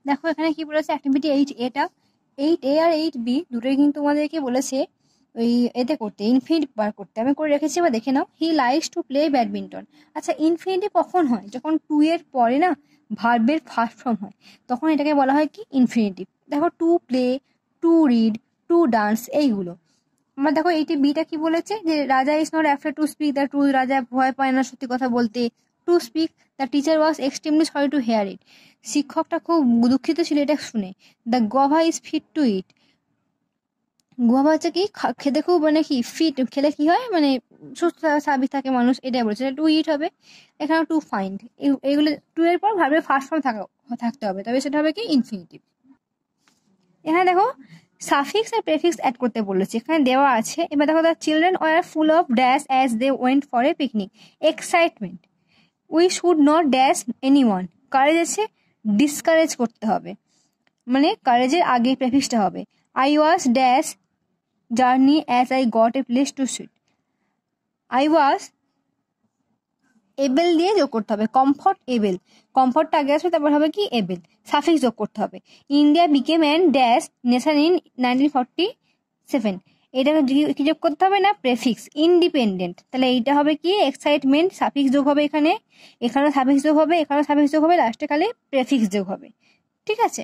দেখো এখানে কি বলেছে, অ্যাক্টিভিটি 8A টা 8A আর 8B দুটোই কিন্তু তোমাদেরকে বলেছে ওই এতে করতে, ইনফিনিটিভ বার করতে। আমি করে রেখেছি, এবার দেখে নাও। He likes to play badminton. আচ্ছা, ইনফিনিটিভ কখন হয়? যখন টু এর পরে না ভার্বের ফার্স্ট ফর্ম হয়, তখন এটাকে বলা হয় কি ইনফিনিটিভ। দেখো to play, to read, to dance, এইগুলো। আমার দেখো এইটি বিটা কি বলেছে, যে Raja is not afraid to speak the truth. রাজা ভয় পায় না সত্যি কথা বলতে। To speak, the teacher was extremely sorry to hear it. শিক্ষকটা খুব দুঃখিত ছিল এটা শুনে। The guava is fit to eat. Guava হচ্ছে কি খেতে খুব মানে কি ফিট, খেলে কি হয় মানে সুস্থ স্বাভাবিক থাকে মানুষ, এটাই বলেছে। টু ইট হবে, এখানে টু ফাইন্ড। এইগুলো টু এর পর ভাবে ফার্স্ট ফর্ম থাকতে হবে, তবে সেটা হবে কি ইনফিনিটিভ। এখানে দেখো সাফিক্স আর প্রেফিক্স অ্যাড করতে বলেছে, এখানে দেওয়া আছে। এবার দেখো, the children were full of dash as they went for a picnic. Excitement, we should not dash any one. Courage আছে, ডিসকারেজ করতে হবে, মানে কারেজের আগে প্রেফিক্সটা হবে। I was dash journey as I got a place to sit. I was able দিয়ে যোগ করতে হবে, কমফর্ট এবেল, কমফর্টটা আগে আসবে, তারপর হবে কি এবেল, সাফিক্স যোগ করতে হবে। India became an dash nation in 1947। এটা কি যোগ করতে হবে না, প্রেফিক্স ইন্ডিপেন্ডেন্ট। তাহলে এইটা হবে কি এক্সাইটমেন্ট, সাফিক্স যোগ হবে এখানে, এখানেও সাফিক্স যোগ হবে, এখানেও সাফিক্স যোগ হবে, লাস্টে কালে প্রেফিক্স যোগ হবে। ঠিক আছে।